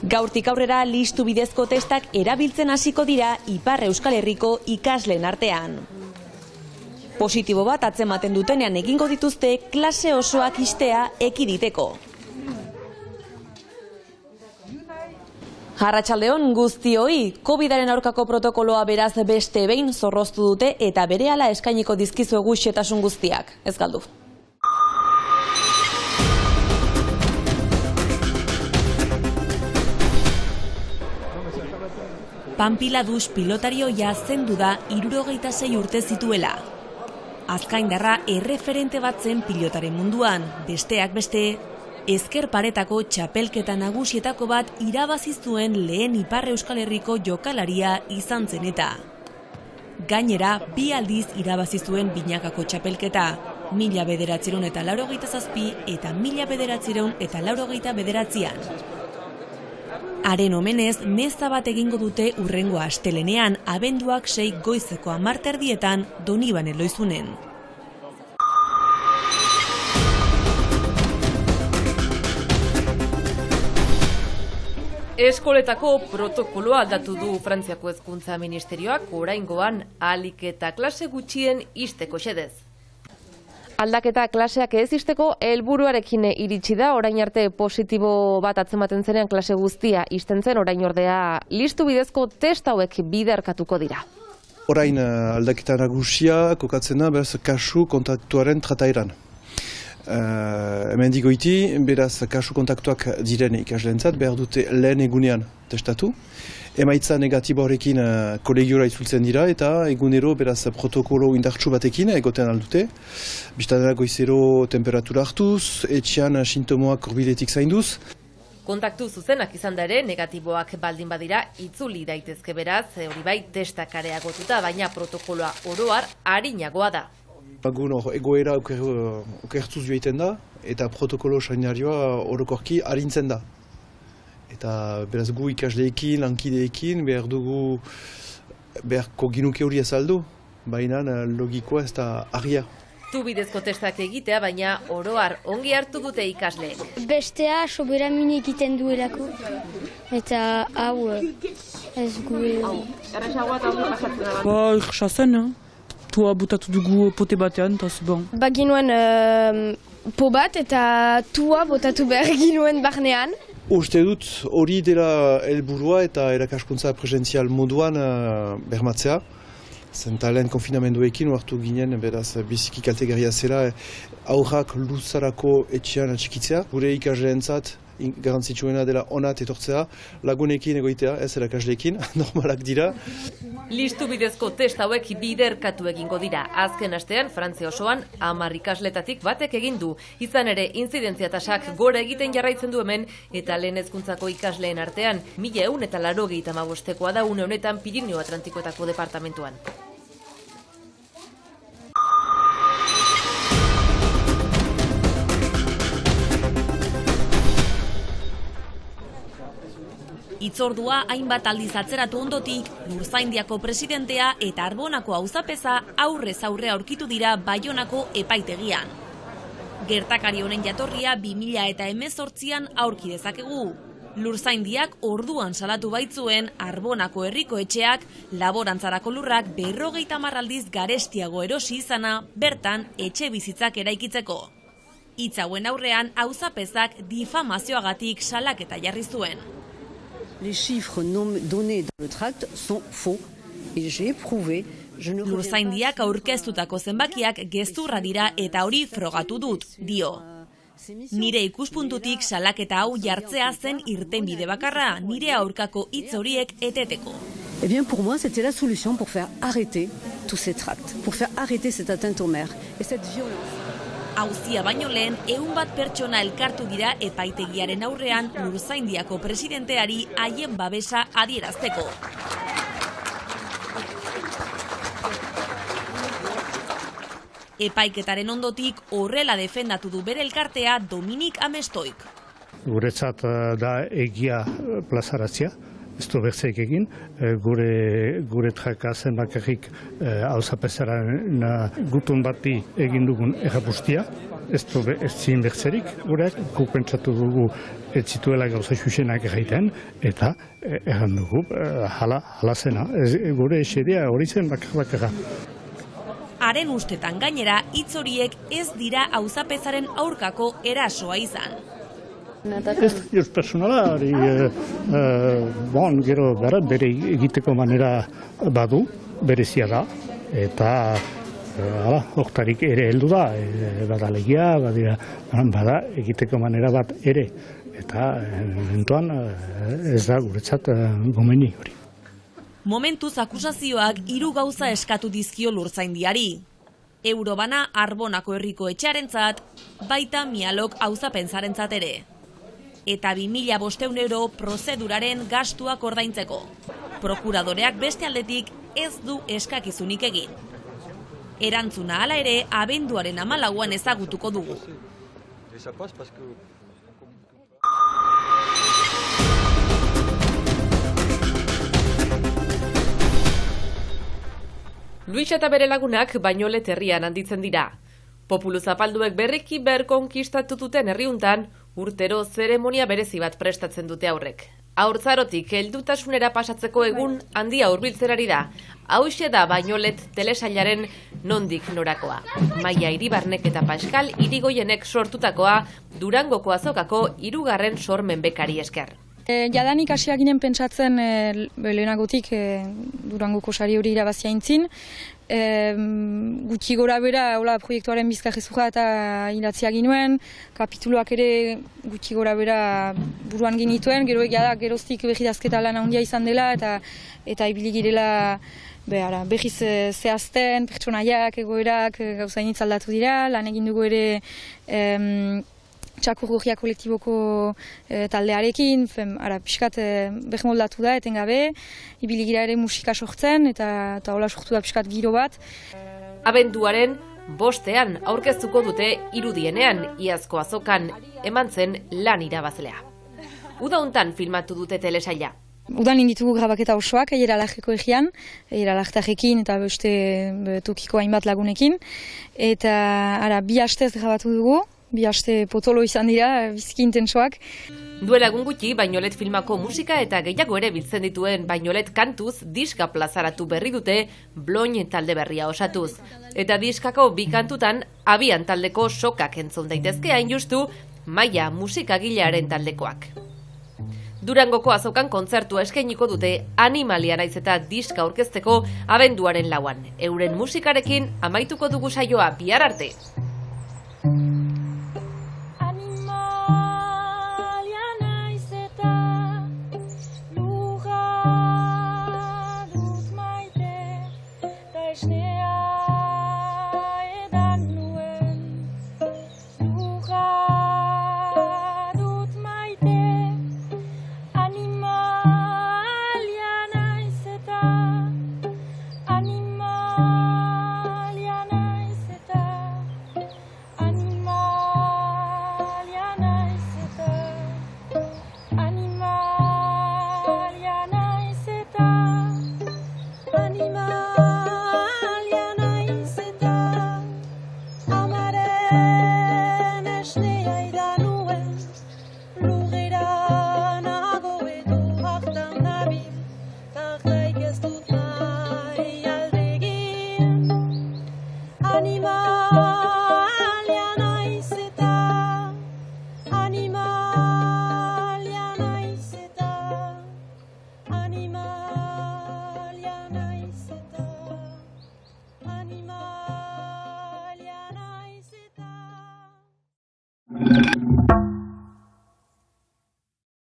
Gaurtik aurrera listu bidezko testak erabiltzen hasiko dira Ipar Euskal Herriko ikasleen artean. Positibo bat atzematen dutenean egingo dituzte klase osoak ixtea ekiditeko. Arratsaldeon guztioi, COVID-aren aurkako protokoloa beraz beste behin zorroztu dute eta berehala eskainiko dizkizuegu xehetasun guztiak. Ez galdu. Panpiladus pilotarioia zendu da 66 urte zituela. Azkaindarra erreferente bat zen pilotaren munduan, besteak beste, ezker paretako txapelketa nagusietako bat irabazi zuen lehen Ipar Euskal Herriko jokalaria izan zen eta. Gainera, 2 aldiz irabazi zuen binakako txapelketa, 1987 eta 1989. Haren omenez, meza bat egingo dute hurrengo astelenean, abenduak 6 goizeko 10:00 Donibane Loizunen. Eskoletako protokoloa aldatu du Frantziako Hezkuntza Ministerioak oraingoan ahalik eta klase gutxien ixteko xedez. Aldaketa klaseak ez ixteko helburuarekin iritsi da, orain arte positibo bat atzematen zenean klase guztia ixten zen, orain ordea listu bidezko test hauek biderkatuko dira. Orain aldaketa nagusia kokatzen da beraz kasu kontaktuaren trataeran. Hemen digoiti, beraz kasu kontaktuak diren ikasleentzat behar dute lehen egunean testatu. Emaitza negatibo horrekin kolegiora itzultzen dira eta egunero beraz protokolo indartsu batekin egoten aldute. Biztanera goizero temperatura hartuz, etxean sintomoak horbidetik zainduz. Kontaktu zuzenak izan da ere, negatiboak baldin badira itzuli daitezke beraz, hori bai testak areagotuta, baina protokoloa oroar arinagoa da. Egoera okertuz joiten da eta protokolo sanarioa orokorki arintzen da. Eta beraz gu ikasleekin, lankideekin beharko ginuke hori azaldu, baina logikoa ez da argia. Bidezko testak egitea, baina oroar ongi hartu dute ikasleek. Bestea soberamin egiten duelako, eta hau ez gu... Erresagoa eta hori pasatzen da? Ba, irsazen, Tua butatu dugu pote batean, eta bon. Baginuen po bat eta tua botatu behar ginuen barnean. Uste dut hori dela helburua eta erakaskuntza presentzial moduan bermatzea. Zenta lehen konfinamenduekin hartu ginen, beraz biziki kaltegarria zela aurrak luzarako etxean atxikitzea. Gure ikasleentzat garantzitsuena dela onat etortzea, lagunekin egoitea, ez erakasleekin, normalak dira. Listu bidezko test hauek biderkatu egingo dira. Azken astean, Frantzia osoan 10 ikasletatik batek egin du. Izan ere, intzidentzia tasak gora egiten jarraitzen du hemen, eta lehen hezkuntzako ikasleen artean, 1185 da une honetan Pirineo Atlantikoetako departamentuan. Itzordua hainbat aldiz atzeratu ondotik, Lurzaindiako presidentea eta Arbonako auzapeza aurrez aurre aurkitu dira Baionako epaitegian. Gertakari honen jatorria 2018an aurki dezakegu. Lurzaindiak orduan salatu baitzuen Arbonako herriko etxeak laborantzarako lurrak 50 aldiz garestiago erosi izana bertan etxe bizitzak eraikitzeko. Hitz hauen aurrean auzapezak difamazioagatik salaketa jarri zuen. Les chiffres donnés dans le tract sont faux et j'ai prouvé. Lurzaindiak aurkeztutako zenbakiak gezurra dira eta hori frogatu dut, dio. Nire ikuspuntutik salaketa hau jartzea zen irtenbide bakarra, nire aurkako hitz horiek eteteko. Eh bien, pour moi, c'était la solution pour faire arrêter tous ces tracts, pour faire arrêter cette atteinte aux mères et cette violence. Auzia baino lehen, 100 bat pertsona elkartu dira epaitegiaren aurrean Lurzaindiako presidenteari haien babesa adierazteko. Epaiketaren ondotik horrela defendatu du bere elkartea Dominik Amestoik. Guretzat da egia plazaratzea, ez du bertzeik egin, gure traka zen bakarrik auzapezaren gutun bati egin dugun errapustia, ez zin bertzerik, gureak, guk pentsatu dugu ez zituela gauza xuxenak egiten, eta erran dugu, hala zena, gure esedea hori zen bakarra. Haren ustetan gainera, hitz horiek ez dira auzapezaren aurkako erasoa izan. Ez personala, gero bere egiteko manera badu, berezia da, eta hortarik ere heldu da, bada legia, bada egiteko manera bat ere, eta eventuan ez da guretzat gomeni hori. Momentuz akusazioak 3 gauza eskatu dizkio Lurtzaindiari. Eurobana Arbonako herriko etxearentzat, baita Mialok auzapenzarentzat ere. Eta 2.500 euro prozeduraren gastuak ordaintzeko. Prokuradoreak beste aldetik ez du eskakizunik egin. Erantzuna hala ere, abenduaren 14an ezagutuko dugu. Luis eta bere lagunak Bañolet herrian handitzen dira. Populu zapalduek berriki berkonkistatu duten herriuntan, urtero zeremonia berezi bat prestatzen dute aurrek. Haurtzarotik heldutasunera pasatzeko egun handia hurbiltzen da. Hauxe da Bañolet telesailaren nondik norakoa. Maia Iribarnek eta Pascal Irigoienek sortutakoa Durangoko azokako 3. sormen bekari esker. Jadanik hasia ginen pentsatzen lehenagotik Durangoko sari hori irabazia intzin. Gutxi gora bera proiektuaren bizkarrezuja eta idatzia ginuen, kapituluak ere gutxi gora bera buruan ginituen, gero egia da geroztik behidazketa lan handia izan dela eta ibili girela behiz zehazten, pertsonaiak, egoerak, gauzainitz aldatu dira, lan egin dugu ere Txakurrogia kolektiboko taldearekin, pixkat behmoldatu da, etengabe, ibiligira ere musika sortzen, eta hola sortu da pixkat giro bat. Abenduaren 5ean aurkeztuko dute irudienean, iazko azokan eman zen lan irabazlea. Uda hontan filmatu dute telesaila. Udan inditugu grabaketa osoak, Eieralajeko egian, Eieralajtarekin eta beste tokiko hainbat lagunekin, eta 2 astez grabatu dugu. 2 aste potolo izan dira, biziki intensoak. Duela egun gutxi, Bañolet filmako musika eta gehiago ere biltzen dituen Bañolet kantuz diska plazaratu berri dute Bloin talde berria osatuz. Eta diskako 2 kantutan abian taldeko sokak entzun daitezke hain justu Maia musikagilearen taldekoak. Durangoko azokan kontzertua eskainiko dute Animalia naiz eta diska aurkezteko abenduaren 4an. Euren musikarekin amaituko dugu saioa bihar arte. Animalia naiz eta